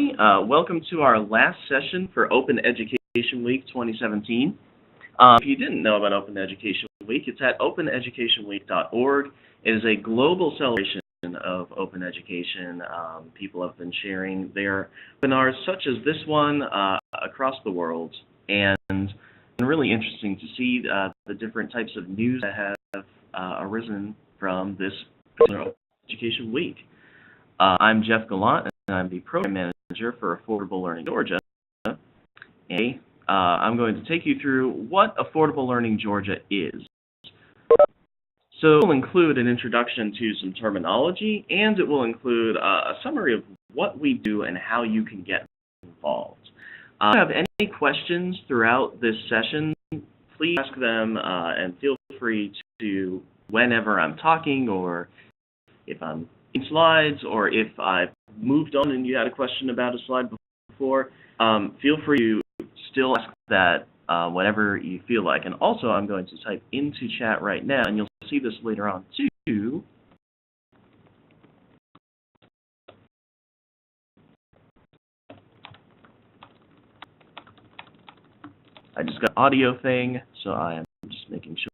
Welcome to our last session for Open Education Week 2017. If you didn't know about Open Education Week, it's at openeducationweek.org. It is a global celebration of open education. People have been sharing their webinars, such as this one, across the world, and it's been really interesting to see the different types of news that have arisen from this Open Education Week. I'm Jeff Gallant, and I'm the Program Manager for Affordable Learning Georgia. And I'm going to take you through what Affordable Learning Georgia is. So it will include an introduction to some terminology, and it will include a summary of what we do and how you can get involved. If you have any questions throughout this session, please ask them and feel free to, whenever I'm talking, or if I'm in slides, or if I've moved on and you had a question about a slide before, feel free to still ask that whenever you feel like. And also, I'm going to type into chat right now, and you'll see this later on too. I just got an audio thing, so I am just making sure.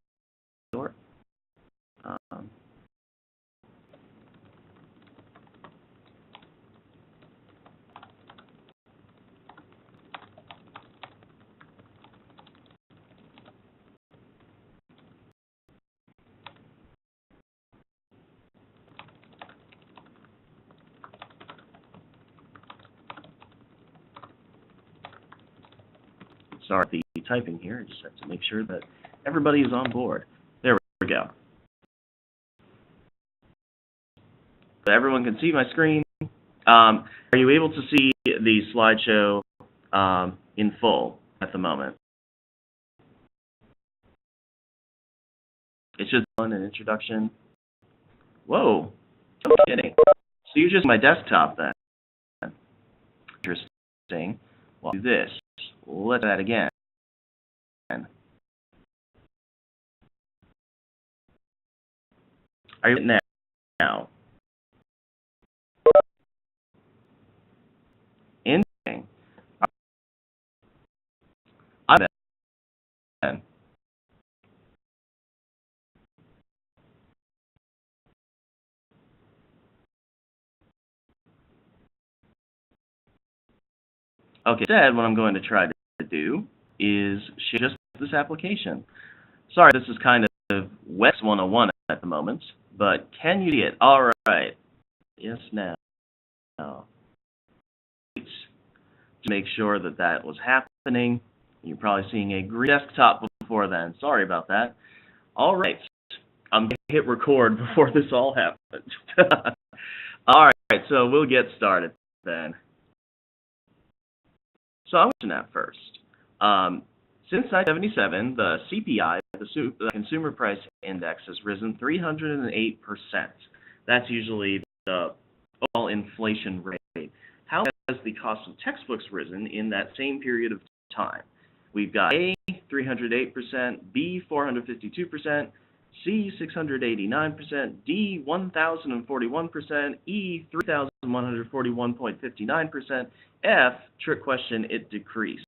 Sorry for the typing here. I just have to make sure that everybody is on board. There we go. So everyone can see my screen. Are you able to see the slideshow in full at the moment? It's just an introduction. Whoa, no kidding. So you're just my desktop then. Interesting. Well, I'll do this. Let's do that again. Are you now? Interesting. I'm in. Okay, instead, what I'm going to try to do is share just this application. Sorry, this is kind of WEX 101 at the moment, but can you see it? All right. Yes, now. To make sure that that was happening, you're probably seeing a green desktop before then. Sorry about that. All right. I'm going to hit record before this all happens. All right, so we'll get started then. So I'll mention that first. Since 1977, the CPI, the Consumer Price Index, has risen 308%. That's usually the overall inflation rate. How has the cost of textbooks risen in that same period of time? We've got A, 308%, B, 452%, C, 689%, D, 1,041%, E, 3,141.59%, F, trick question, it decreased.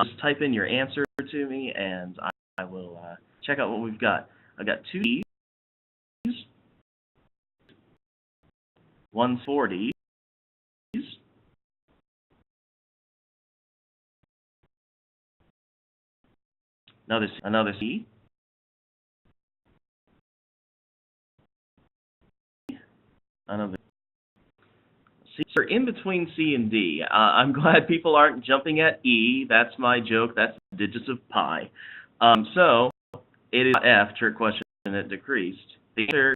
Just type in your answer to me, and I will check out what we've got. I've got two E's, 140s, another C, another C. So in between C and D, I'm glad people aren't jumping at E. That's my joke. That's digits of pi. So it is F, trick question, and it decreased. The answer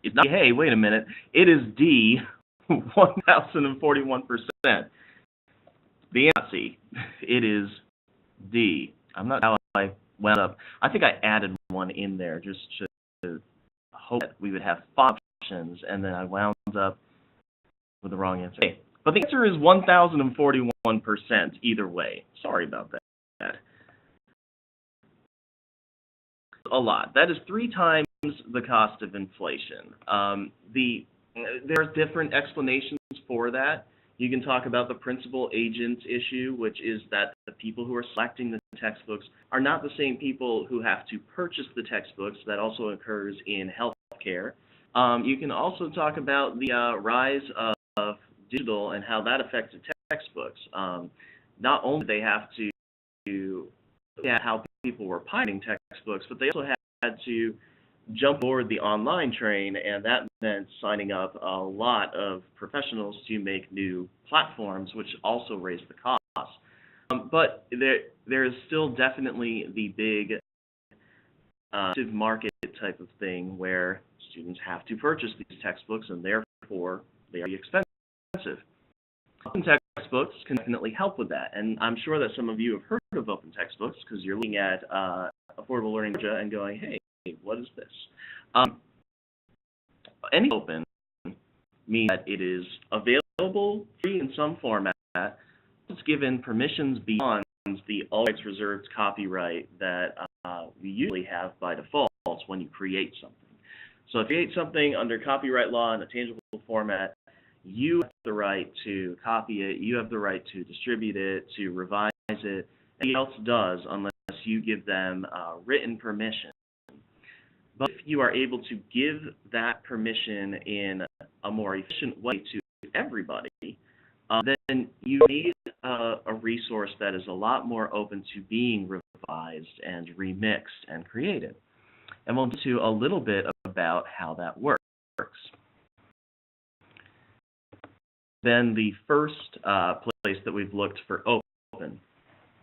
is not, hey, wait a minute. It is D, 1,041%. The answer, C, it is D. I'm not how I wound up. I think I added one in there just to hope that we would have 5 options, and then I wound up with the wrong answer. Okay. But the answer is 1,041% either way. Sorry about that. A lot. That is 3 times the cost of inflation. There are different explanations for that. You can talk about the principal agent issue, which is that the people who are selecting the textbooks are not the same people who have to purchase the textbooks. That also occurs in healthcare. You can also talk about the rise of digital and how that affected textbooks. Not only did they have to look at how people were pirating textbooks, but they also had to jump aboard the online train, and that meant signing up a lot of professionals to make new platforms, which also raised the cost. But there is still definitely the big market type of thing where students have to purchase these textbooks, and therefore they are expensive. Open textbooks can definitely help with that, and I'm sure that some of you have heard of open textbooks because you're looking at Affordable Learning Georgia and going, hey, what is this? Any open means that it is available free in some format. It's given permissions beyond the all rights reserved copyright that you usually have by default when you create something. So if you create something under copyright law in a tangible format, you have the right to copy it, you have the right to distribute it, to revise it. Nobody else does unless you give them written permission. But if you are able to give that permission in a more efficient way to everybody, then you need a resource that is a lot more open to being revised and remixed and created. And we'll get to a little bit about how that works. Then the first place that we've looked for open.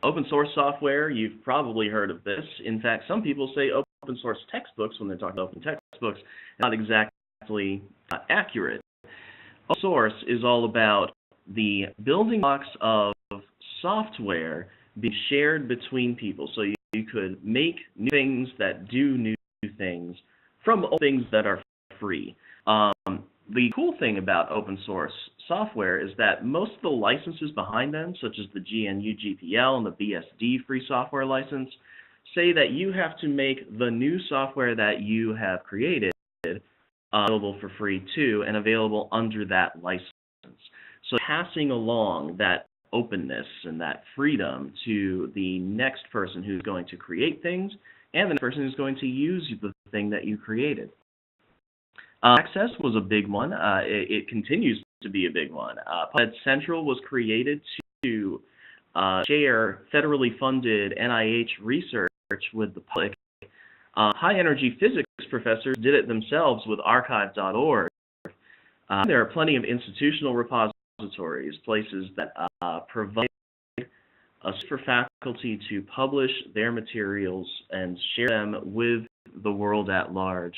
Open source software, you've probably heard of this. In fact, some people say open source textbooks when they're talking about open textbooks, not exactly accurate. Open source is all about the building blocks of software being shared between people. So you could make new things that do new things from things that are free. The cool thing about open source software is that most of the licenses behind them, such as the GNU GPL and the BSD free software license, say that you have to make the new software that you have created available for free too, and available under that license. So passing along that openness and that freedom to the next person who's going to create things and the person who's going to use the thing that you created. Access was a big one. It continues to be a big one. PubMed Central was created to share federally funded NIH research with the public. High-energy physics professors did it themselves with archive.org. There are plenty of institutional repositories, places that provide a space for faculty to publish their materials and share them with the world at large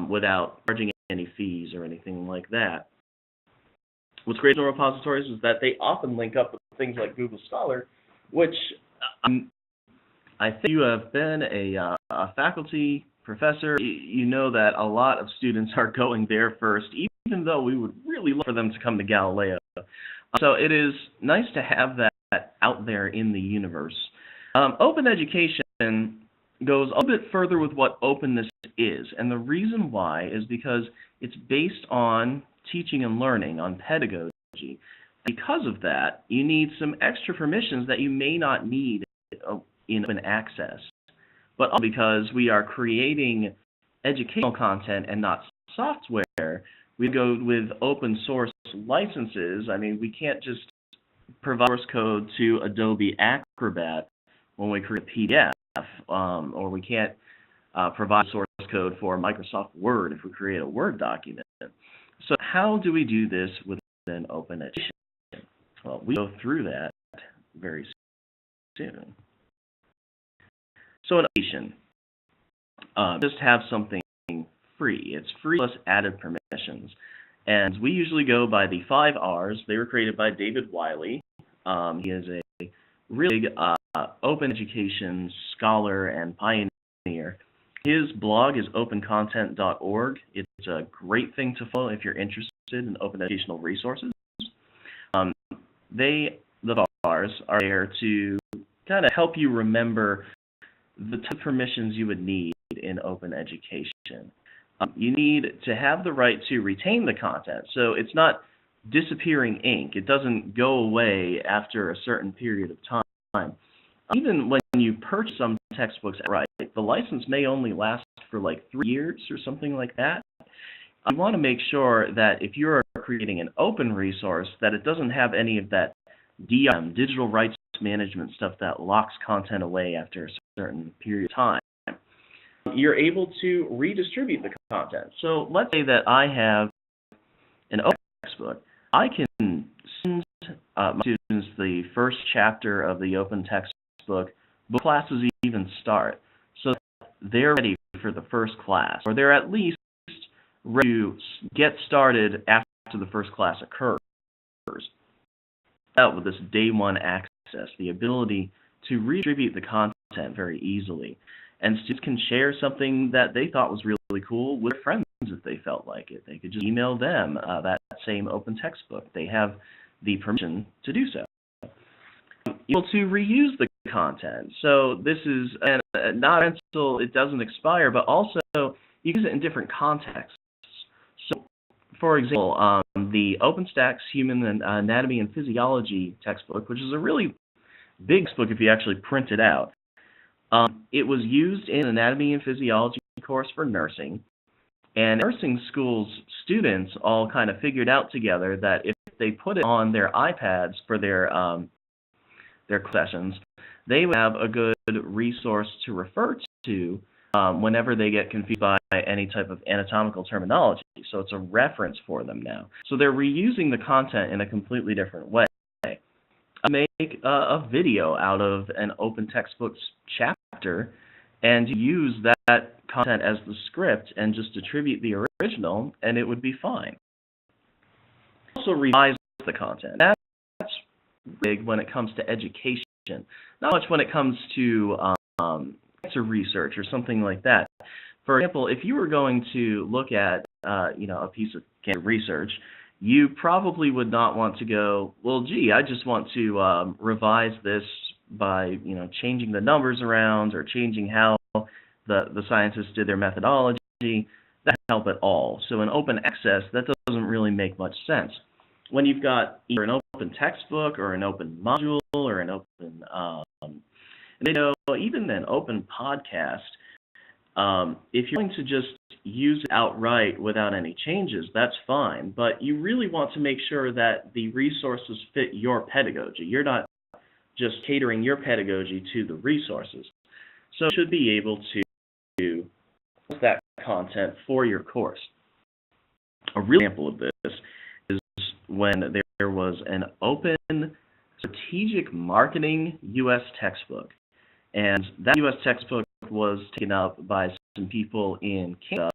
without charging any fees or anything like that. What's great in repositories is that they often link up with things like Google Scholar, which I think you have been a faculty professor, you know that a lot of students are going there first, even though we would really love for them to come to Galileo. So it is nice to have that out there in the universe. Open education goes a bit further with what openness is, and the reason why is because it's based on teaching and learning, on pedagogy. Because of that, you need some extra permissions that you may not need in open access. But also because we are creating educational content and not software, we go with open source licenses. I mean, we can't just provide source code to Adobe Acrobat when we create a PDF, or we can't provide source code for Microsoft Word if we create a Word document. So how do we do this within open education? Well, we go through that very soon. So in education, just have something free. It's free plus added permissions. And we usually go by the 5 R's. They were created by David Wiley. He is a really big open education scholar and pioneer. His blog is opencontent.org. It's a great thing to follow if you're interested in open educational resources. The R's are there to kind of help you remember the type of permissions you would need in open education. You need to have the right to retain the content. So it's not disappearing ink. It doesn't go away after a certain period of time. Even when you purchase some textbooks outright, the license may only last for like 3 years or something like that. You want to make sure that if you're creating an open resource, that it doesn't have any of that DRM, digital rights management stuff that locks content away after a certain period of time. You're able to redistribute the content. So let's say that I have an open textbook. I can send my students the first chapter of the open textbook before classes even start, so that they're ready for the first class, or they're at least ready to get started after the first class occurs. Out with this day one access, the ability to redistribute the content very easily. And students can share something that they thought was really cool with their friends if they felt like it. They could just email them that same open textbook. They have the permission to do so. You're able to reuse the content. So this is not until it doesn't expire, but also you use it in different contexts. So, for example, the OpenStax Human Anatomy and Physiology textbook, which is a really big textbook if you actually print it out. It was used in anatomy and physiology course for nursing, and nursing school's students all kind of figured out together that if they put it on their iPads for their sessions, they would have a good resource to refer to whenever they get confused by any type of anatomical terminology. So it's a reference for them now. So they're reusing the content in a completely different way. Make a video out of an open textbook chapter and use that content as the script and just attribute the original, and it would be fine. Also revise the content. That's big when it comes to education, not much when it comes to cancer research or something like that. For example, if you were going to look at a piece of cancer research, you probably would not want to go, well, gee, I just want to revise this by, changing the numbers around or changing how the scientists did their methodology. That doesn't help at all. So in open access, that doesn't really make much sense. When you've got either an open textbook or an open module or an open video, even an open podcast, if you're going to just use it outright without any changes, that's fine. But you really want to make sure that the resources fit your pedagogy. You're not just catering your pedagogy to the resources. So you should be able to use that content for your course. A real example of this is when there was an open strategic marketing U.S. textbook. And that U.S. textbook was taken up by some people in Canada.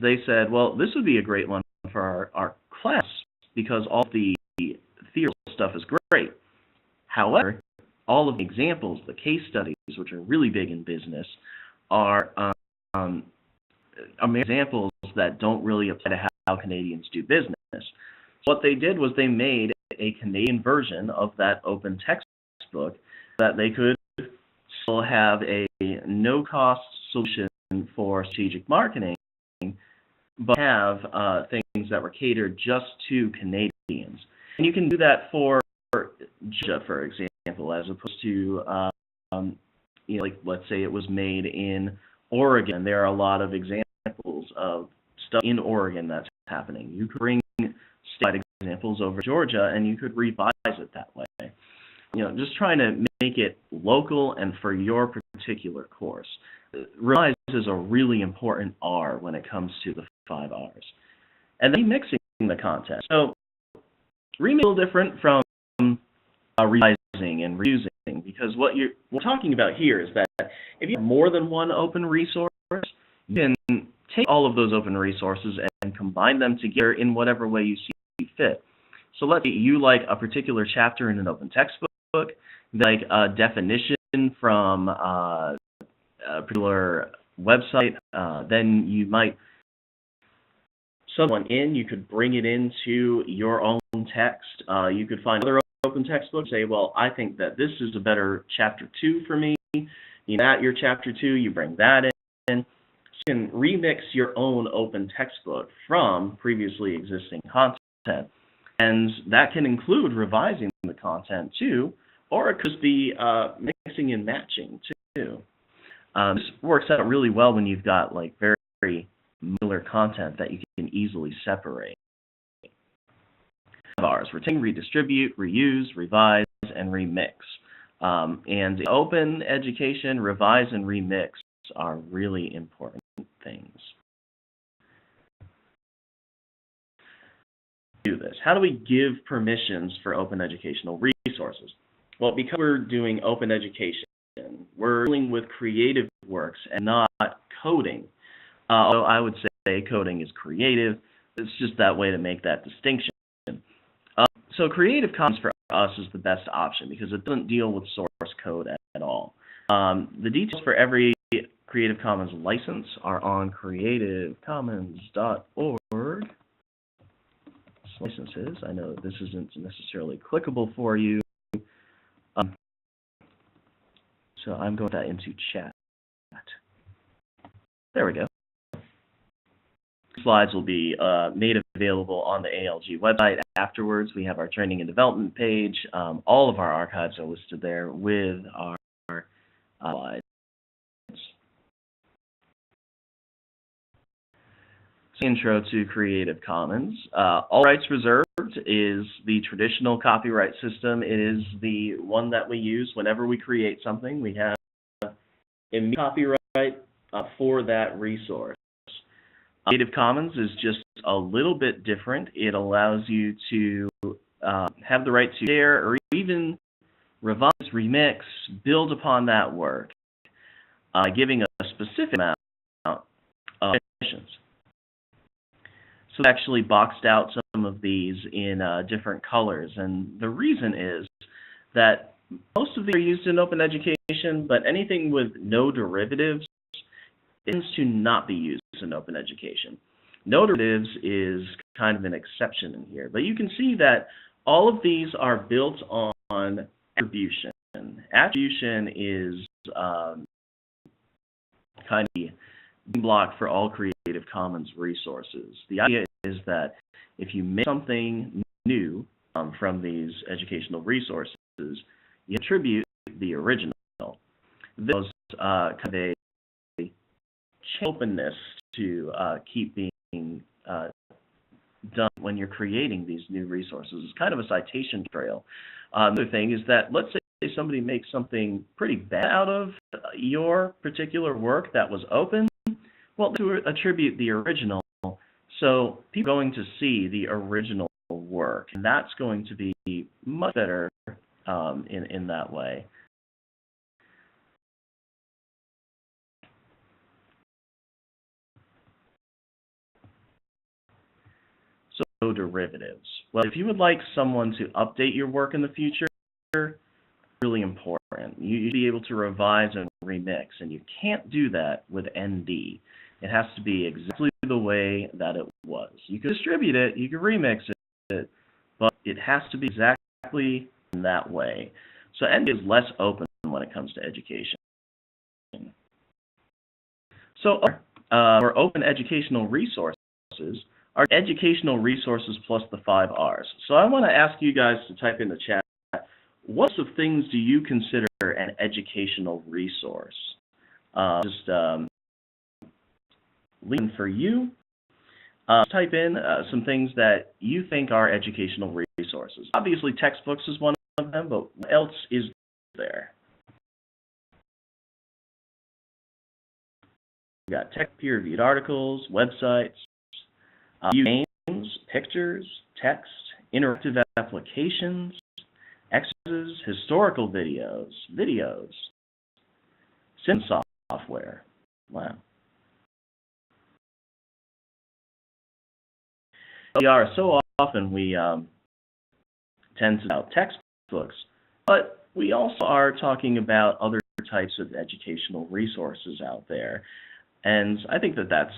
They said, well, this would be a great one for our class because all the theoretical stuff is great. However, all of the examples, the case studies, which are really big in business, are examples that don't really apply to how Canadians do business. So what they did was they made a Canadian version of that open textbook that they could still have a no-cost solution for strategic marketing, but have things that were catered just to Canadians. And you can do that for Georgia, for example, as opposed to, like let's say it was made in Oregon. There are a lot of examples of stuff in Oregon that's happening. You could bring statewide examples over Georgia, and you could revise it that way. Just trying to make it local and for your particular course. Revise is a really important R when it comes to the 5 R's. And then remixing the content. So remix is a little different from revising and reusing, because what we're talking about here is that if you have more than one open resource, you can take all of those open resources and combine them together in whatever way you see fit. So let's say you like a particular chapter in an open textbook, like a definition from a particular website, then you might someone in, you could bring it into your own text. You could find other open textbooks, say, well, I think that this is a better chapter 2 for me. At your chapter 2, you bring that in. So you can remix your own open textbook from previously existing content. And that can include revising the content too, or it could just be mixing and matching too. This works out really well when you've got like very similar content that you can easily separate. Ours: retain, redistribute, reuse, revise, and remix. And in open education, revise and remix are really important things. Do this. How do we give permissions for open educational resources? Well, because we're doing open education, we're dealing with creative works and not coding. Although I would say coding is creative, it's just that way to make that distinction. So Creative Commons for us is the best option because it doesn't deal with source code at all. The details for every Creative Commons license are on creativecommons.org. Licenses. I know this isn't necessarily clickable for you, so I'm going to put that into chat. There we go. Slides will be made available on the ALG website afterwards. We have our training and development page. All of our archives are listed there with our slides. Intro to Creative Commons. All rights reserved is the traditional copyright system. It is the one that we use whenever we create something. We have immediate copyright for that resource. Creative Commons is just a little bit different. It allows you to have the right to share or even revise, remix, build upon that work, giving a specific amount of permissions. So I actually boxed out some of these in different colors, and the reason is that most of these are used in open education, but anything with no derivatives tends to not be used in open education. No derivatives is kind of an exception in here, but you can see that all of these are built on attribution. Attribution is kind of the block for all Creative Commons resources. The idea is that if you make something new from these educational resources, you attribute the original. This is kind of a openness to keep being done when you're creating these new resources. It's kind of a citation trail. Another thing is that let's say somebody makes something pretty bad out of your particular work that was open. Well, to attribute the original, so people are going to see the original work, and that's going to be much better in that way. So derivatives. Well, if you would like someone to update your work in the future, really important. You should be able to revise and remix, and you can't do that with ND. It has to be exactly the way that it was. You can distribute it, you can remix it, but it has to be exactly in that way. So ND is less open when it comes to education. So for open educational resources, are educational resources plus the 5 R's. So I want to ask you guys to type in the chat, what sorts of things do you consider an educational resource? Lean for you. Type in some things that you think are educational resources. Obviously, textbooks is one of them, but what else is there? We've got peer-reviewed articles, websites, games, pictures, text, interactive applications, exercises, historical videos, sim software. Wow. So often we tend to about textbooks, but we also are talking about other types of educational resources out there. And I think that that's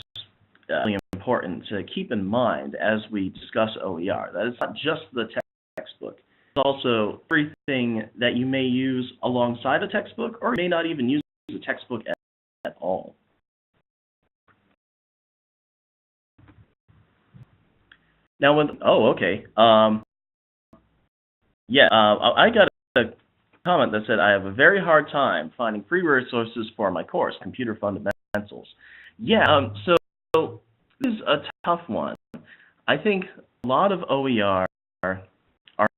really important to keep in mind as we discuss OER. That it's not just the textbook. It's also everything that you may use alongside a textbook, or you may not even use a textbook at all. Now, oh, okay. Yeah, I got a comment that said, I have a very hard time finding free resources for my course, Computer Fundamentals. Yeah, so this is a tough one. I think a lot of OER are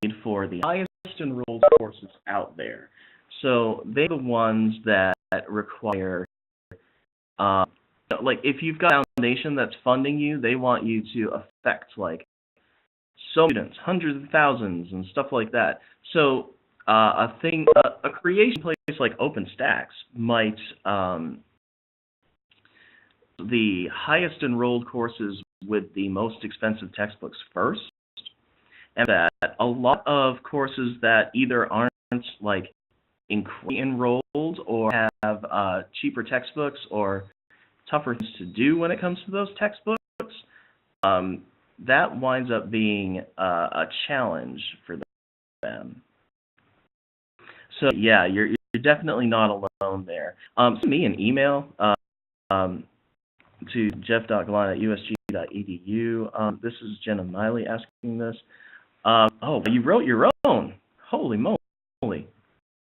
made for the highest enrolled courses out there. So they're the ones that require, like if you've got a foundation that's funding you, they want you to affect like so many students, hundreds of thousands and stuff like that. So a creation place like OpenStax might, the highest enrolled courses with the most expensive textbooks first, and that a lot of courses that either aren't like incredibly enrolled or have cheaper textbooks or tougher things to do when it comes to those textbooks, that winds up being a challenge for them. So yeah, you're definitely not alone there. Send me an email to jeff.galan@usg.edu. This is Jenna Miley asking this. Oh, you wrote your own. Holy moly,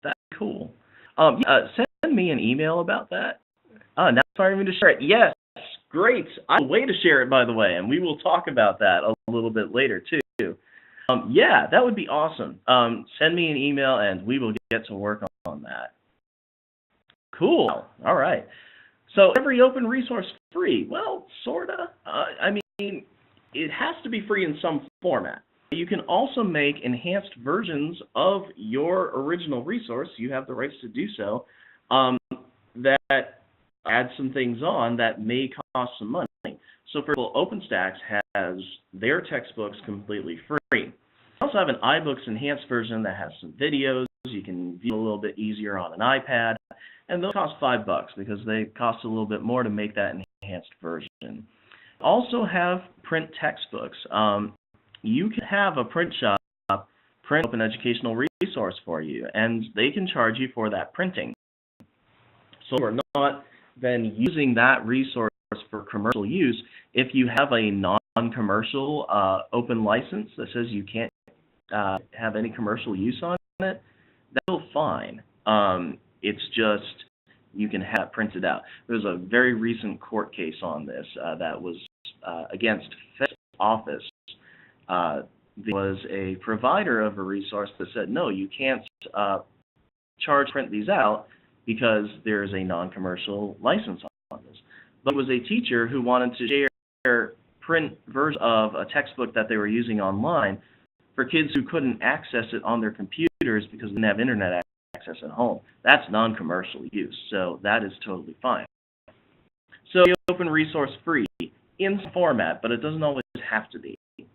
that's cool. Send me an email about that. Now it's inspiring me to share it. Yes, great. I'll wait to share it, by the way, and we will talk about that a little bit later too. Yeah, that would be awesome. Send me an email, and we will get to work on that. Cool. All right. So every open resource free? Well, sorta. I mean, it has to be free in some format. You can also make enhanced versions of your original resource. You have the rights to do so. That add some things on that may cost some money. So, for example, OpenStax has their textbooks completely free. They also have an iBooks enhanced version that has some videos. You can view a little bit easier on an iPad, and those cost $5 because they cost a little bit more to make that enhanced version. Also have print textbooks. You can have a print shop print open educational resource for you, and they can charge you for that printing. So we're not then using that resource for commercial use. If you have a non-commercial open license that says you can't have any commercial use on it, that's still fine. It's just you can have it printed out. There's a very recent court case on this that was against Fed's office. There was a provider of a resource that said, no, you can't print these out because there's a non-commercial license on this. But it was a teacher who wanted to share print version of a textbook that they were using online for kids who couldn't access it on their computers because they didn't have internet access at home. That's non-commercial use, so that is totally fine. So the open resource free in some format, but it doesn't always have to be. And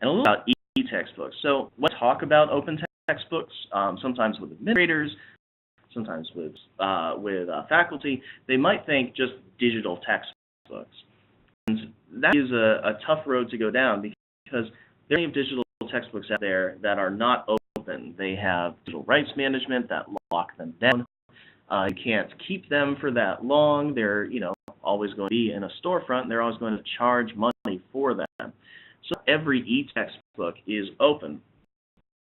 a little about e-textbooks. So let's talk about open textbooks, sometimes with administrators, sometimes with faculty. They might think just digital textbooks. And that is a tough road to go down because there are many digital textbooks out there that are not open. They have digital rights management that lock them down. You can't keep them for that long. They're always going to be in a storefront. They're always going to charge money for them. So every e-textbook is open.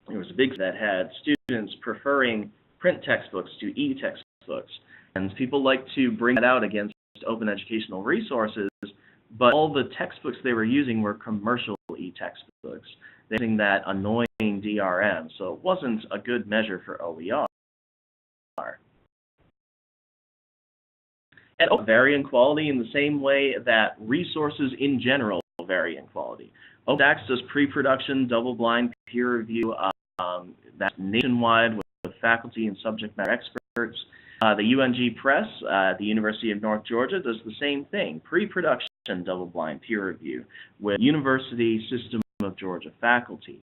There was a big that had students preferring print textbooks to e-textbooks. And people like to bring that out against open educational resources, but all the textbooks they were using were commercial e-textbooks. They were using that annoying DRM, so it wasn't a good measure for OER. And vary in quality in the same way that resources in general vary in quality. OpenStax does pre-production, double-blind peer review. That's nationwide with faculty and subject matter experts. The UGA Press at the University of North Georgia does the same thing, pre-production, double-blind peer review with University System of Georgia faculty.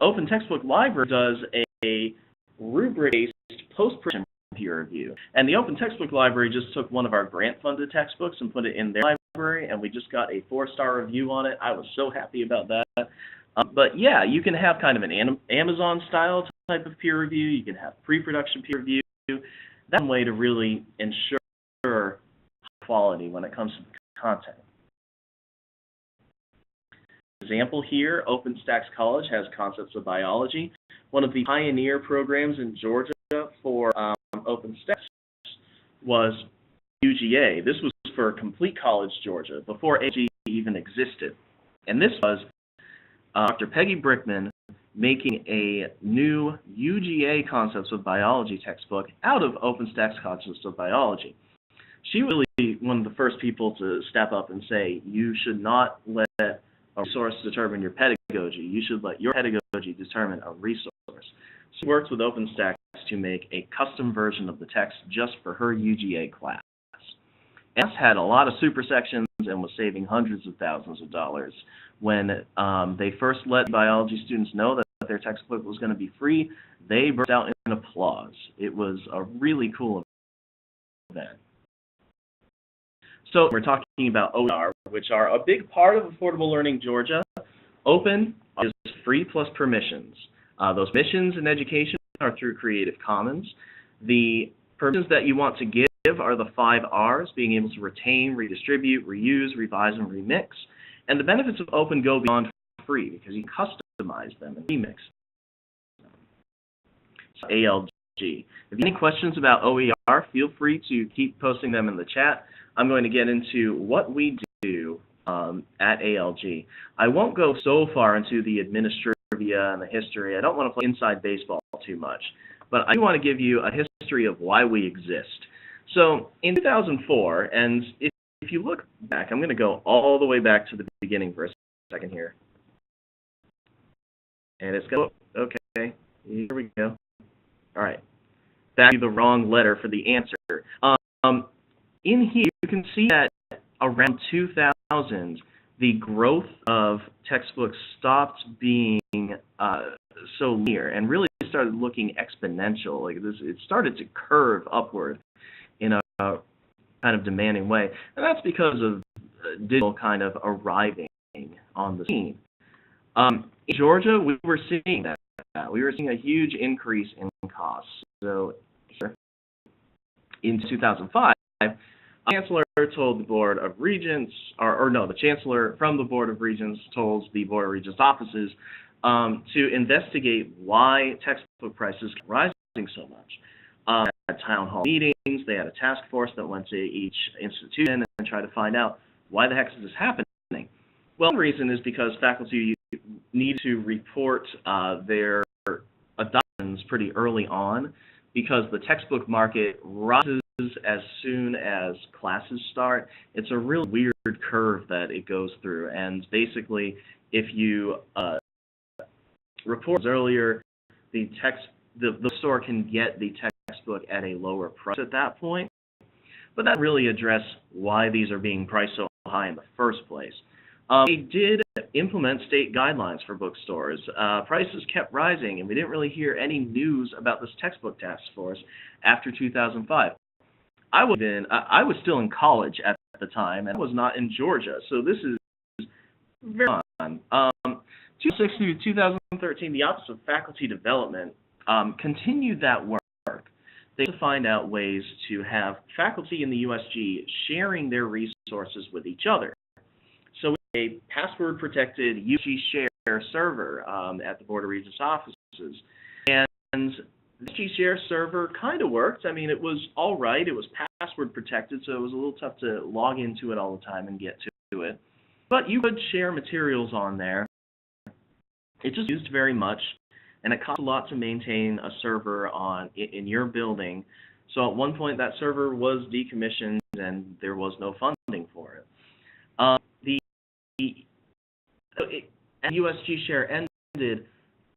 Open Textbook Library does a rubric-based post-production peer review. And the Open Textbook Library just took one of our grant-funded textbooks and put it in their library, and we just got a 4-star review on it. I was so happy about that. But yeah, you can have kind of an Amazon-style type of peer review. You can have pre-production peer review. That's one way to really ensure quality when it comes to content. example here, OpenStax College has concepts of biology. One of the pioneer programs in Georgia for OpenStax was UGA. This was for Complete College Georgia, before ALG even existed. And this was Dr. Peggy Brickman making a new UGA Concepts of Biology textbook out of OpenStax Concepts of Biology. She was really one of the first people to step up and say, you should not let a resource determine your pedagogy. You should let your pedagogy determine a resource. She worked with OpenStax to make a custom version of the text just for her UGA class. And had a lot of super sections and was saving hundreds of thousands of dollars. When they first let biology students know that their textbook was going to be free, they burst out in applause. It was a really cool event. So we're talking about Onar, which are a big part of Affordable Learning Georgia. Open is free plus permissions. Those permissions in education are through Creative Commons. The permissions that you want to give are the 5 R's, being able to retain, redistribute, reuse, revise, and remix. And the benefits of open go beyond free because you can customize them and remix them. So ALG. If you have any questions about OER, feel free to keep posting them in the chat. I'm going to get into what we do at ALG. I won't go so far into the administrivia and the history. I don't want to play inside baseball too much. But I do want to give you a history of why we exist. So in 2004, and if you look back, I'm going to go all the way back to the beginning for a second here. And it's going to, okay, here we go. All right, back to the wrong letter for the answer. In here, you can see that around 2000, the growth of textbooks stopped being so linear and really started looking exponential. Like this, it started to curve upward in a kind of demanding way, and that's because of digital kind of arriving on the scene. In Georgia, we were seeing that. We were seeing a huge increase in costs. So in 2005, the Chancellor told the Board of Regents, the Chancellor from the Board of Regents told the Board of Regents offices to investigate why textbook prices kept rising so much. They had town hall meetings, they had a task force that went to each institution and tried to find out why the heck is this happening. Well, one reason is because faculty need to report their adoptions pretty early on because the textbook market rises as soon as classes start. It's a real weird curve that it goes through, and basically if you report earlier, the store can get the textbook at a lower price at that point, but that really address why these are being priced so high in the first place. They did implement state guidelines for bookstores. Prices kept rising, and we didn't really hear any news about this textbook task force after 2005. I was still in college at the time, and I was not in Georgia, so this is very fun. 2006 through 2013, the Office of Faculty Development continued that work. They had to find out ways to have faculty in the USG sharing their resources with each other. So a password-protected USG Share server at the Board of Regents offices. And the USG Share server kind of worked. I mean, it was all right. It was password-protected, so it was a little tough to log into it all the time and get to it. But you could share materials on there. It just used very much, and it cost a lot to maintain a server in your building. So at one point, that server was decommissioned, and there was no funding for it. As USG Share ended,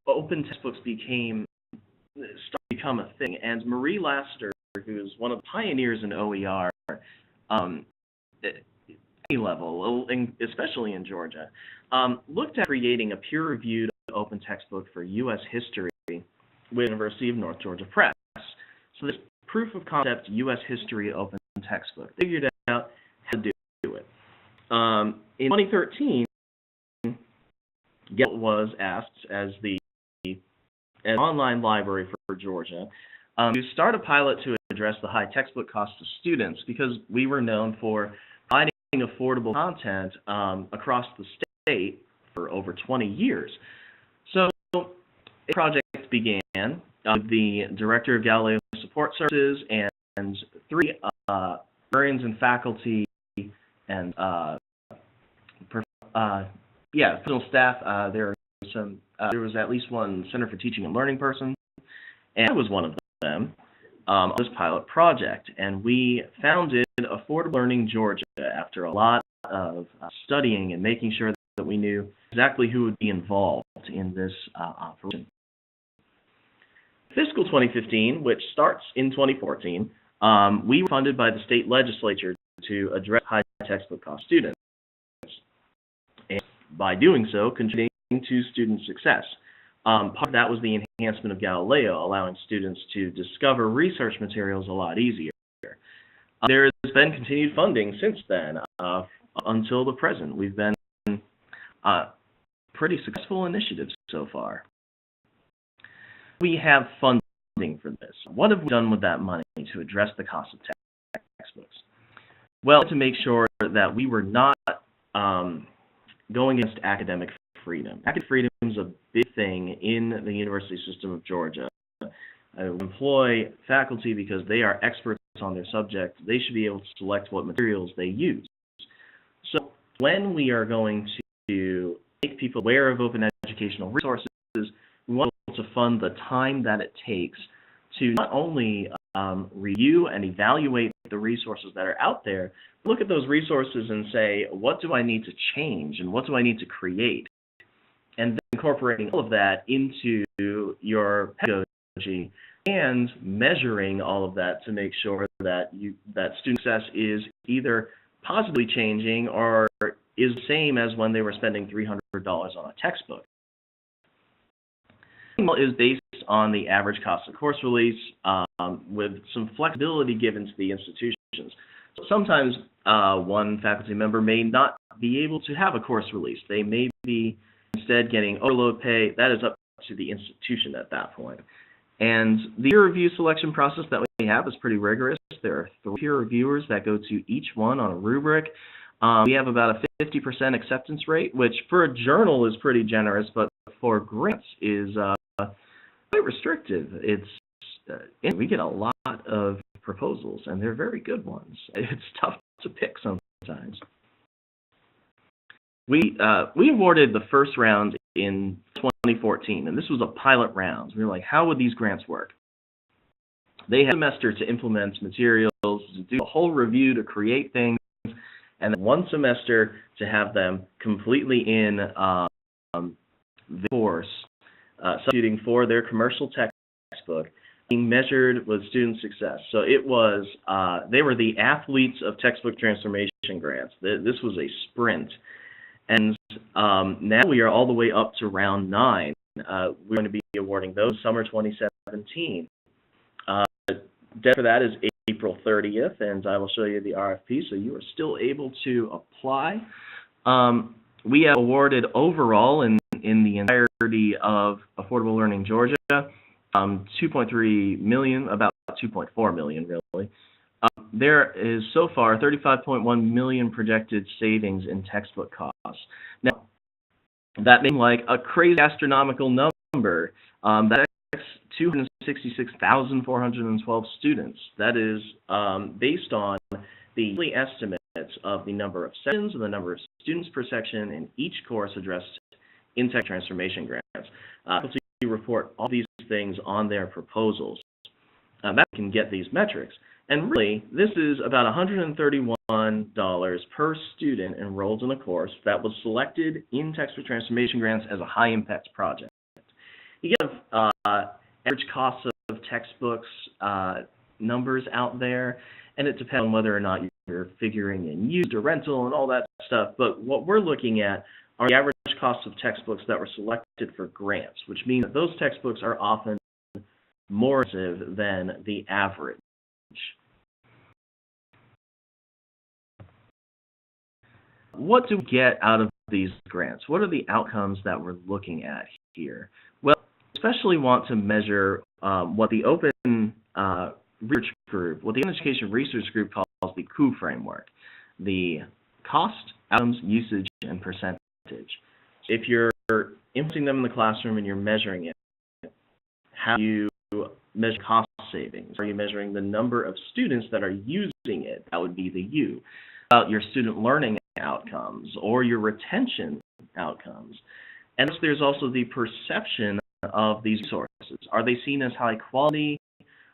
open textbooks started to become a thing, and Marie Laster, who's one of the pioneers in OER, at any level, especially in Georgia, looked at creating a peer-reviewed open textbook for U.S. history with University of North Georgia Press. So this proof of concept U.S. history open textbook. They figured out how to do it. In 2013, Gelt was asked as an online library for Georgia to start a pilot to address the high textbook costs of students because we were known for providing affordable content across the state for over 20 years. So a project began with the Director of Galileo Support Services and 3 librarians and faculty and professional staff. There was at least one Center for Teaching and Learning person, and I was one of them on this pilot project. And we founded Affordable Learning Georgia after a lot of studying and making sure that we knew exactly who would be involved in this operation. Fiscal 2015, which starts in 2014, we were funded by the state legislature to address high textbook cost students, and by doing so, contributing to student success. Part of that was the enhancement of Galileo, allowing students to discover research materials a lot easier. There has been continued funding since then until the present. We've been pretty successful initiatives so far. We have funding for this. What have we done with that money to address the cost of textbooks? Well, to make sure that we were not going against academic freedom. Academic freedom is a big thing in the university system of Georgia. We employ faculty because they are experts on their subject. They should be able to select what materials they use. So when we are going to make people aware of open educational resources, we want to fund the time that it takes to not only review and evaluate the resources that are out there, but look at those resources and say, what do I need to change and what do I need to create? And then incorporating all of that into your pedagogy and measuring all of that to make sure that student success is either positively changing or is the same as when they were spending $300 on a textbook. Is based on the average cost of course release with some flexibility given to the institutions. So sometimes one faculty member may not be able to have a course release. They may be instead getting overload pay. That is up to the institution at that point. And the peer review selection process that we have is pretty rigorous. There are 3 peer reviewers that go to each one on a rubric. We have about a 50% acceptance rate, which for a journal is pretty generous, but for grants is quite restrictive. We get a lot of proposals, and they're very good ones. It's tough to pick sometimes. We awarded the first round in 2014, and this was a pilot round. We were like, how would these grants work? They had a semester to implement materials, to do a whole review, to create things, and then 1 semester to have them completely in the course, substituting for their commercial textbook, being measured with student success. So it was, they were the athletes of textbook transformation grants. This was a sprint. And now we are all the way up to round 9. We're going to be awarding those summer 2017. Deadline for that is April 30th, and I will show you the RFP, so you are still able to apply. We have awarded overall in the entirety of Affordable Learning Georgia, $2.3 million, about $2.4 million really. There is so far $35.1 million projected savings in textbook costs. Now, that may seem like a crazy astronomical number. That is 266,412 students. That is based on the yearly estimates of the number of sections and the number of students per section in each course addressed in tech transformation grants. Faculty report all these things on their proposals. That can get these metrics. And really, this is about $131 per student enrolled in a course that was selected in textbook transformation grants as a high-impact project. You get average costs of textbooks numbers out there, and it depends on whether or not you're figuring in used or rental and all that stuff. But what we're looking at are the average costs of textbooks that were selected for grants, which means that those textbooks are often more expensive than the average. What do we get out of these grants? What are the outcomes that we're looking at here? Well, we especially want to measure what the Open Research Group, what the Open Education Research Group calls the COO framework, the cost, outcomes, usage, and percentage. if you're implementing them in the classroom and you're measuring it, how do you measure cost savings? Are you measuring the number of students that are using it? That would be the U. About your student learning outcomes or your retention outcomes. And there's also the perception of these resources. Are they seen as high quality?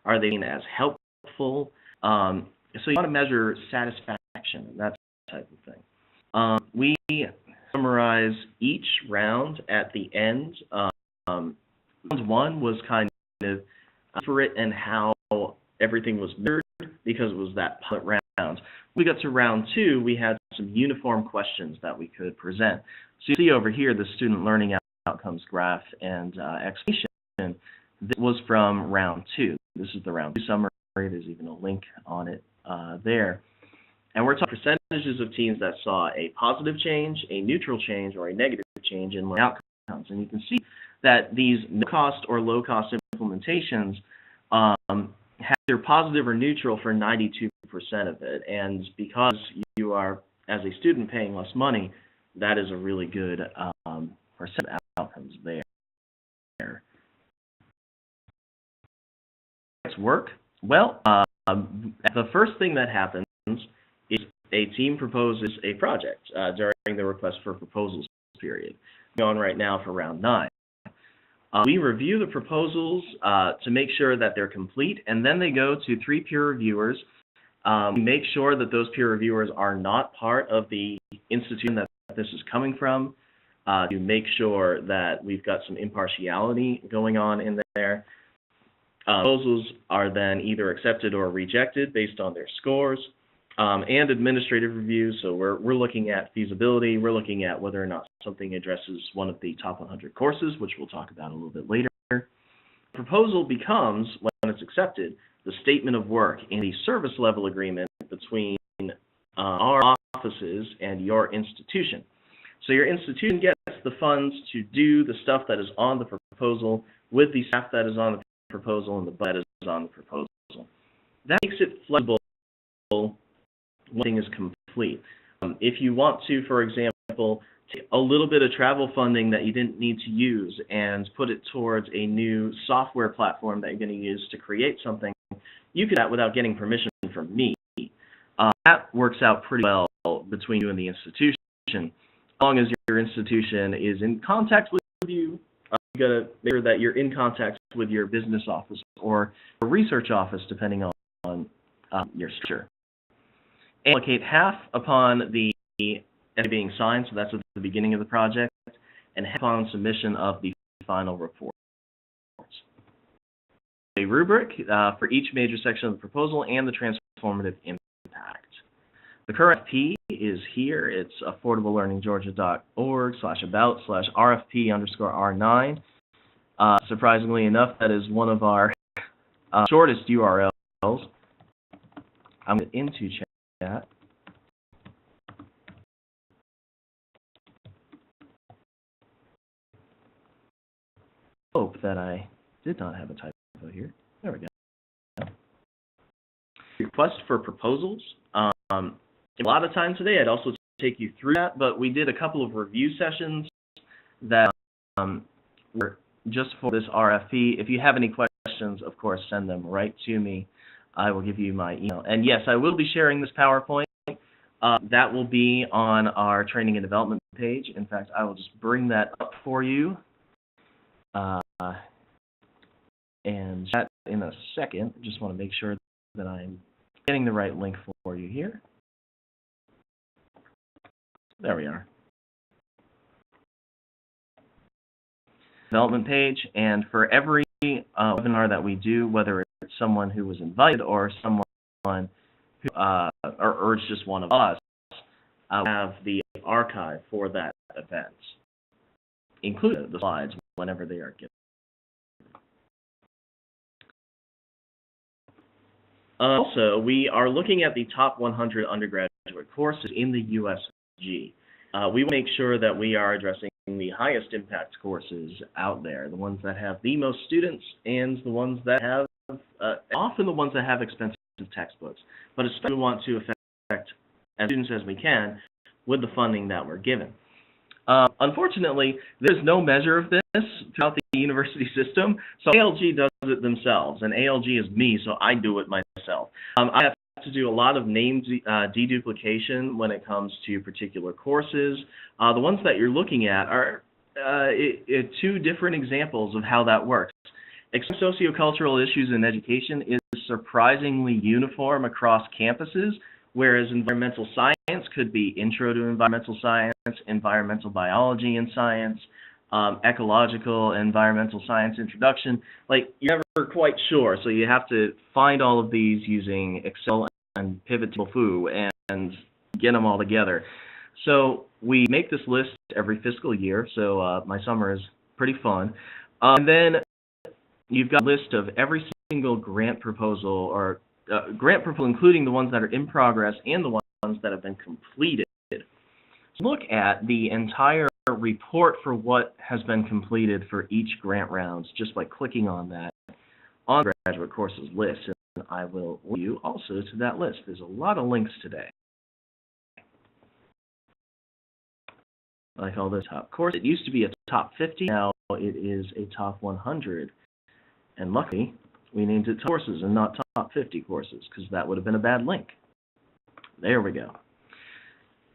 Are they seen as helpful? So you want to measure satisfaction and that type of thing. We summarize each round at the end. Round one was kind of for it and how everything was measured because it was that pilot round. When we got to round two, we had some uniform questions that we could present. So you see over here the student learning outcomes graph and explanation. This was from round two. This is the round two summary. There's even a link on it there. And we're talking percentages of teams that saw a positive change, a neutral change, or a negative change in learning outcomes. And you can see that these no-cost or low-cost implementations have either positive or neutral for 92% of it. And because you are, as a student, paying less money, that is a really good percent of outcomes there. Next work. Well, the first thing that happens is a team proposes a project during the request for proposals period. We're on right now for round 9. We review the proposals to make sure that they're complete, and then they go to 3 peer reviewers. We make sure that those peer reviewers are not part of the institution that this is coming from, to make sure that we've got some impartiality going on in there. Proposals are then either accepted or rejected based on their scores, and administrative reviews. So we're looking at feasibility. We're looking at whether or not something addresses one of the top 100 courses, which we'll talk about a little bit later. The proposal becomes, when it's accepted, the statement of work in the service level agreement between our offices and your institution. So your institution gets the funds to do the stuff that is on the proposal with the staff that is on the proposal and the budget is on the proposal. That makes it flexible when thing is complete. If you want to, for example, take a little bit of travel funding that you didn't need to use and put it towards a new software platform that you're going to use to create something, you can do that without getting permission from me. That works out pretty well between you and the institution. As long as your institution is in contact with you, you got to make sure that you're in contact with your business office or a research office, depending on your structure. And allocate half upon the being signed, so that's at the beginning of the project, and half upon submission of the final report. A rubric for each major section of the proposal and the transformative impact. The current RFP is here. It's affordableLearningGeorgia.org/about/RFP_R9. Surprisingly enough, that is one of our shortest URLs. I'm into chat. Hope that I did not have a typo here. There we go. Request for proposals. A lot of time today, I'd also take you through that, but we did a couple of review sessions that were just for this RFP. If you have any questions, of course, send them right to me. I will give you my email. And yes, I will be sharing this PowerPoint. That will be on our training and development page. In fact, I will just bring that up for you. And chat in a second. Just want to make sure that I'm getting the right link for you here. There we are. Development page, and for every webinar that we do, whether it's someone who was invited or someone who, or it's just one of us, we have the archive for that event, including the slides whenever they are given. Also, we are looking at the top 100 undergraduate courses in the USG. We will make sure that we are addressing the highest impact courses out there, the ones that have the most students and the ones that have, often the ones that have expensive textbooks, but especially we want to affect as students as we can with the funding that we're given. Unfortunately, there's no measure of this throughout the university system, so ALG does it themselves, and ALG is me, so I do it myself. I have to do a lot of name deduplication when it comes to particular courses. The ones that you're looking at are two different examples of how that works. Sociocultural issues in education is surprisingly uniform across campuses, whereas environmental science could be intro to environmental science, environmental biology and science, ecological and environmental science introduction. Like, you're never quite sure, so you have to find all of these using Excel and pivot table foo and get them all together. So we make this list every fiscal year, so my summer is pretty fun. And then you've got a list of every single grant proposal, or grant proposal, including the ones that are in progress and the ones that have been completed. So look at the entire report for what has been completed for each grant rounds just by clicking on that on the Graduate Courses list, and I will link you also to that list. There's a lot of links today. I call this top course. It used to be a top 50, now it is a top 100. And luckily, we named it courses and not top 50 courses, because that would have been a bad link. There we go.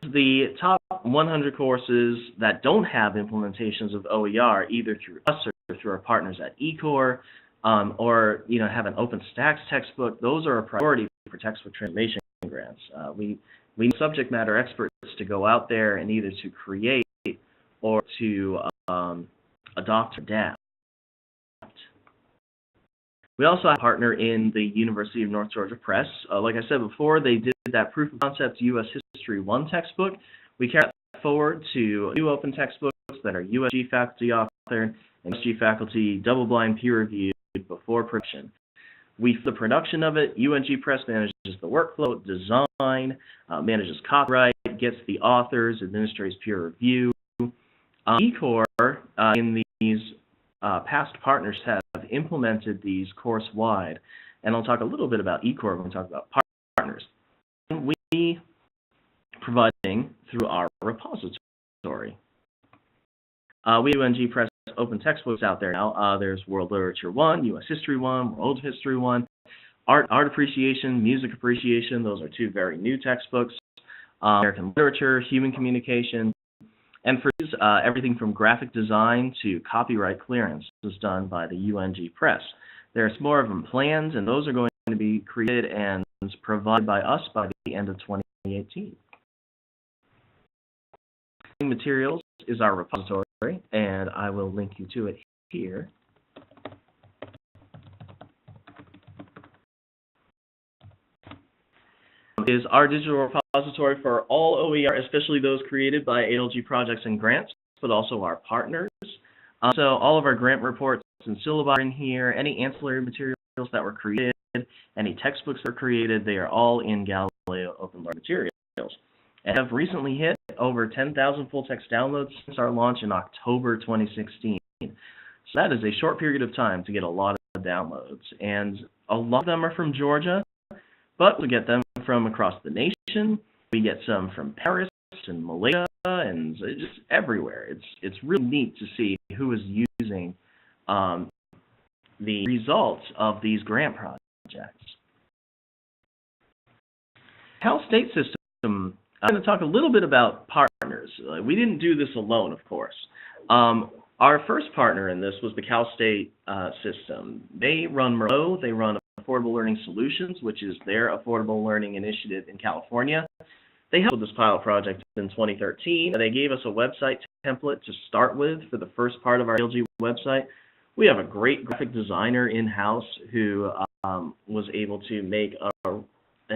The top 100 courses that don't have implementations of OER, either through us or through our partners at eCore, or have an OpenStax textbook, those are a priority for textbook transformation grants. We need subject matter experts to go out there and either to create or to adopt or adapt. We also have a partner in the University of North Georgia Press. Like I said before, they did that Proof of Concept U.S. History 1 textbook. We carry that forward to new open textbooks that are USG faculty authored and USG faculty double-blind peer-reviewed before production. The production of it, UNG Press manages the workflow, design, manages copyright, gets the authors, administrates peer review. eCore, in these past partners, have implemented these course-wide, and I'll talk a little bit about eCore when we talk about partners. We providing through our repository. We do UNG Press open textbooks out there now. There's World Literature 1, U.S. History 1, World History 1, Art Appreciation, Music Appreciation. Those are two very new textbooks. American Literature, Human Communication, and for these, everything from graphic design to copyright clearance is done by the UNG Press. There's more of them planned, and those are going to be created and provided by us by the end of 2018. Materials is our repository, and I will link you to it here. Is our digital repository for all OER, especially those created by ALG projects and grants, but also our partners. So all of our grant reports and syllabi are in here. Any ancillary materials that were created, any textbooks that were created, they are all in Galileo Open Learning Materials. And have recently hit over 10,000 full-text downloads since our launch in October 2016. So that is a short period of time to get a lot of downloads. And a lot of them are from Georgia, but we get them from across the nation. We get some from Paris and Malaysia and just everywhere. It's really neat to see who is using the results of these grant projects. Cal State system, I'm going to talk a little bit about partners. We didn't do this alone, of course. Our first partner in this was the Cal State system. They run Merlot, they run Affordable Learning Solutions, which is their affordable learning initiative in California. They helped with this pilot project in 2013. They gave us a website template to start with for the first part of our ALG website. We have a great graphic designer in-house who was able to make a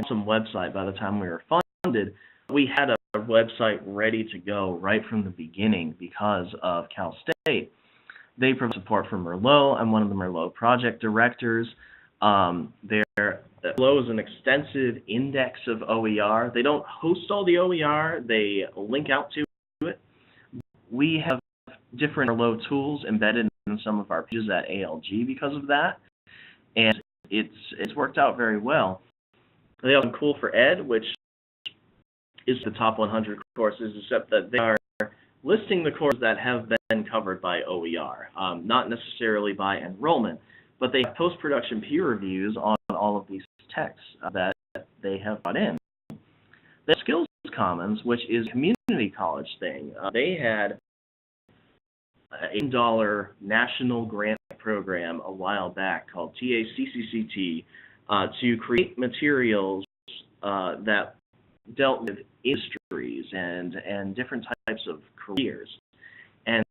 some website by the time we were funded. We had a website ready to go right from the beginning because of Cal State. They provide support for Merlot. I'm one of the Merlot project directors. Merlot is an extensive index of OER. They don't host all the OER. They link out to it. We have different Merlot tools embedded in some of our pages at ALG because of that, and it's worked out very well. They have Cool for Ed, which is the top 100 courses, except that they are listing the courses that have been covered by OER, not necessarily by enrollment, but they have post-production peer reviews on all of these texts that they have brought in. The Skills Commons, which is a community college thing, they had an $8 national grant program a while back called TACCCT to create materials that dealt with industries and different types of careers. And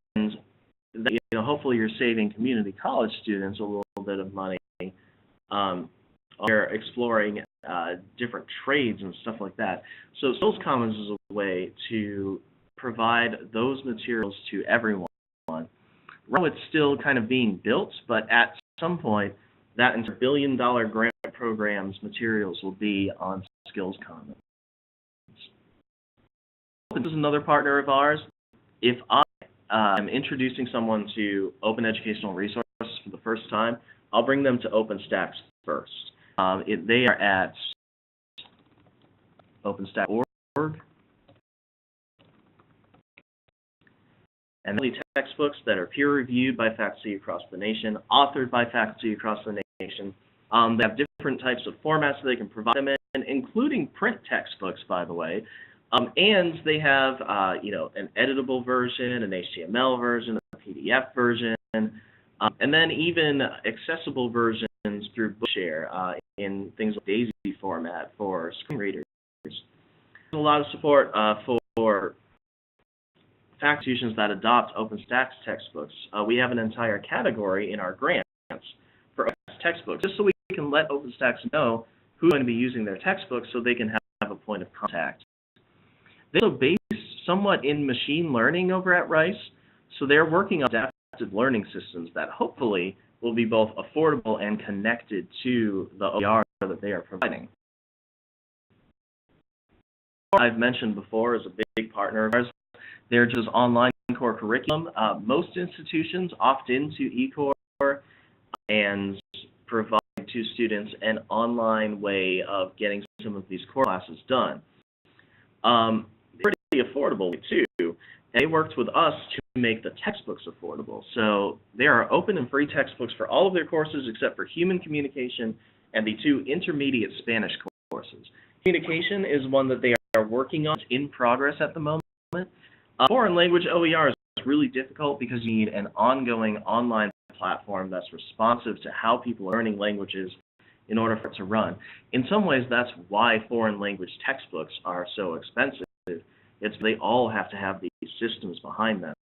that, hopefully you're saving community college students a little bit of money. They're exploring different trades and stuff like that. So Skills Commons is a way to provide those materials to everyone. Right now it's still kind of being built, but at some point that $1 billion grant program's materials will be on Skills Commons. This is another partner of ours. If I am introducing someone to Open Educational Resources for the first time, I'll bring them to OpenStax first. They are at openstax.org. And they're textbooks that are peer-reviewed by faculty across the nation, authored by faculty across the nation. They have different types of formats that they can provide them in, including print textbooks, by the way. And they have, an editable version, an HTML version, a PDF version, and then even accessible versions through Bookshare in things like DAISY format for screen readers. There's a lot of support for faculty institutions that adopt OpenStax textbooks. We have an entire category in our grants for OpenStax textbooks, just so we can let OpenStax know who's going to be using their textbooks so they can have a point of contact. They're also based somewhat in machine learning over at Rice, so they're working on adaptive learning systems that hopefully will be both affordable and connected to the OER that they are providing. I've mentioned before is a big partner of ours. They're just online core curriculum. Most institutions opt into eCore and provide to students an online way of getting some of these core classes done. Pretty affordable too. They worked with us to make the textbooks affordable. So there are open and free textbooks for all of their courses except for Human Communication and the 2 intermediate Spanish courses. Communication is one that they are working on, in progress at the moment. Foreign language OER is really difficult because you need an ongoing online platform that's responsive to how people are learning languages in order for it to run. In some ways, that's why foreign language textbooks are so expensive. They all have to have these systems behind them.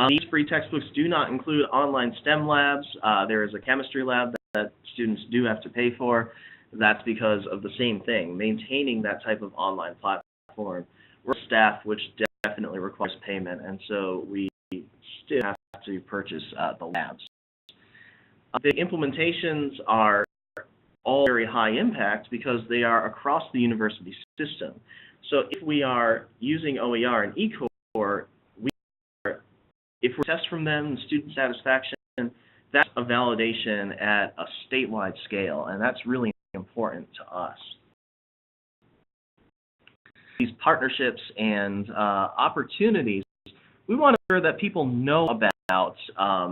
These free textbooks do not include online STEM labs. There is a chemistry lab that students do have to pay for. That's because of the same thing, maintaining that type of online platform. We're staff, which definitely requires payment, and so we still have to purchase the labs. The implementations are all very high impact because they are across the university system. So if we are using OER and eCore, if we test from them student satisfaction, that's a validation at a statewide scale, and that's really important to us. These partnerships and opportunities, we want to ensure that people know about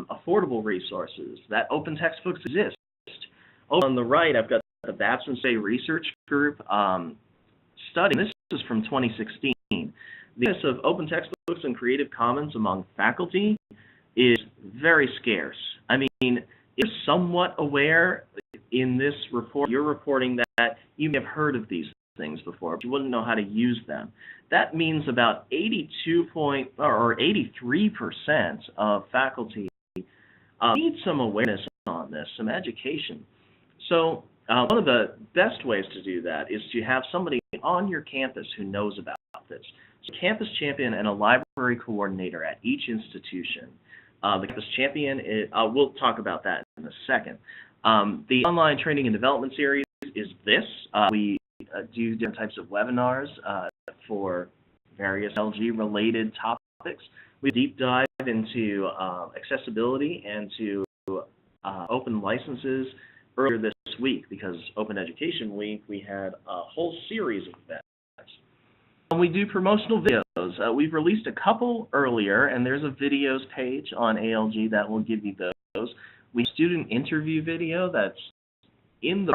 affordable resources, that open textbooks exist. Over on the right, I've got the Babson Say Research Group study. This is from 2016. The use of open textbooks and Creative Commons among faculty is very scarce. I mean, you're somewhat aware in this report, you're reporting that you may have heard of these things before, but you wouldn't know how to use them. That means about 83% of faculty need some awareness on this, some education. So one of the best ways to do that is to have somebody on your campus who knows about this. So a campus champion and a library coordinator at each institution. The campus champion, we'll talk about that in a second. The online training and development series is this. We do different types of webinars for various ALG-related topics. We deep dive into accessibility and to open licenses earlier this week because Open Education Week, we had a whole series of events. We do promotional videos. We've released a couple earlier, and there's a videos page on ALG that will give you those. We have a student interview video that's in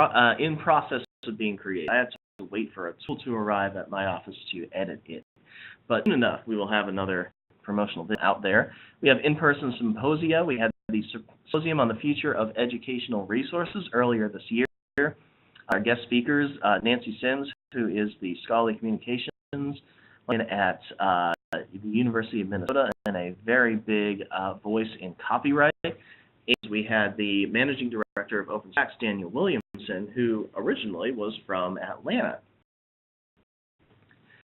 process of being created. I had to wait for a tool to arrive at my office to edit it. But soon enough, we will have another promotional video out there. We have in-person symposia. We had the symposium on the future of educational resources earlier this year. Our guest speakers, Nancy Sims, who is the Scholarly Communications at the University of Minnesota and a very big voice in copyright. We had the Managing Director of OpenStax, Daniel Williamson, who originally was from Atlanta.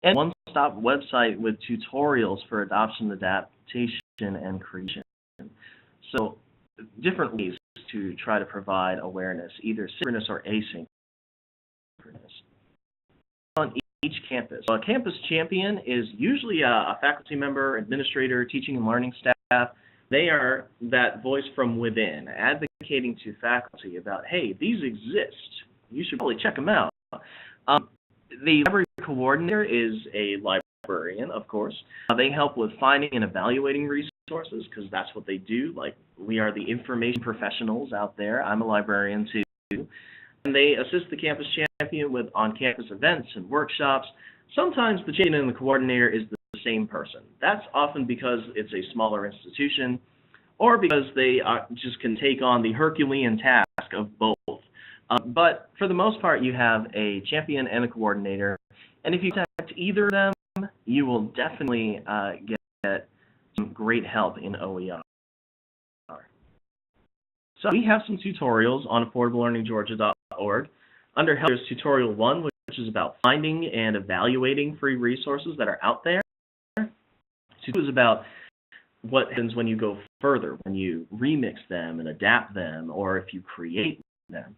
And one-stop website with tutorials for adoption, adaptation, and creation. So different ways to try to provide awareness, either synchronous or asynchronous. On each campus. A campus champion is usually a faculty member, administrator, teaching and learning staff. They are that voice from within, advocating to faculty about, hey, these exist. You should probably check them out. The library coordinator is a librarian, of course. They help with finding and evaluating resources, because that's what they do. Like, we are the information professionals out there. I'm a librarian, too. And they assist the campus champion with on-campus events and workshops. Sometimes the champion and the coordinator is the same person. That's often because it's a smaller institution, or because they just can take on the Herculean task of both. But for the most part, you have a champion and a coordinator, and if you contact either of them, you will definitely get some great help in OER. So we have some tutorials on AffordableLearningGeorgia.org. Under help, there's tutorial 1, which is about finding and evaluating free resources that are out there. Tutorial 2 is about what happens when you go further, when you remix them and adapt them, or if you create them.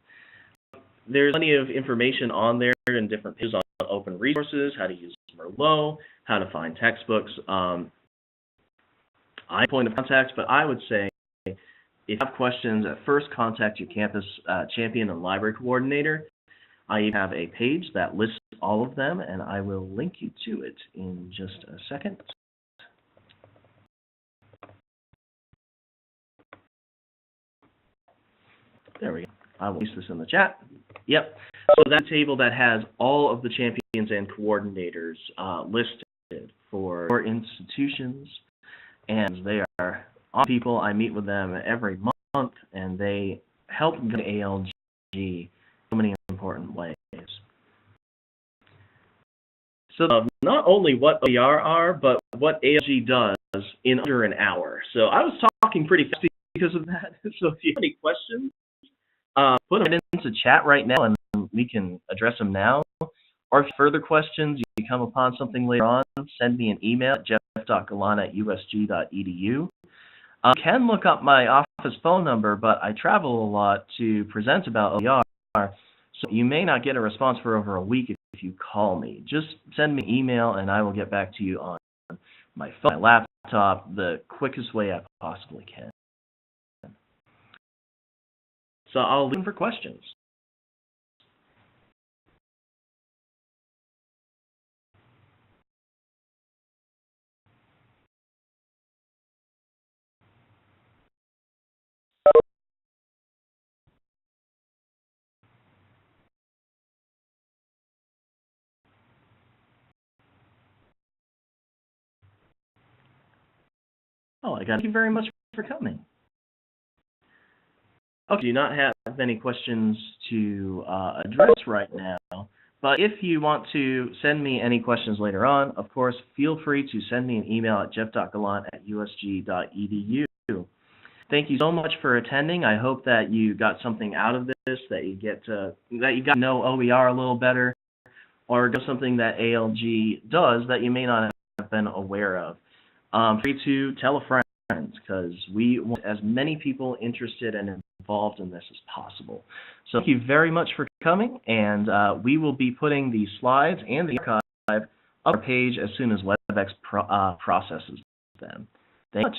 There's plenty of information on there and different pages on open resources, how to use Merlot, how to find textbooks. I'm point of contact, but I would say if you have questions, at first contact your campus champion and library coordinator. I have a page that lists all of them, and I will link you to it in just a second. There we go. I will use this in the chat. Yep. So that table that has all of the champions and coordinators listed for institutions, and they are awesome people. I meet with them every month, and they help guide ALG in so many important ways. So not only what OER are, but what ALG does in under an hour. So I was talking pretty fast because of that. So if you have any questions, put them into chat right now, and we can address them now. Or if you have further questions, you come upon something later on, send me an email at jeff.galan@usg.edu. You can look up my office phone number, but I travel a lot to present about OER, so you may not get a response for over a week if you call me. Just send me an email, and I will get back to you on my phone, my laptop, the quickest way I possibly can. So I'll leave for questions. Oh, thank you very much for coming. Okay, do not have any questions to address right now, but if you want to send me any questions later on, of course, feel free to send me an email at jeff.galan@usg.edu. Thank you so much for attending. I hope that you got something out of this, that you got to know OER a little better, or something that ALG does that you may not have been aware of. Free to tell a friend, because we want as many people interested and involved in this as possible. So thank you very much for coming, and we will be putting the slides and the archive up our page as soon as WebEx processes them. Thank you much.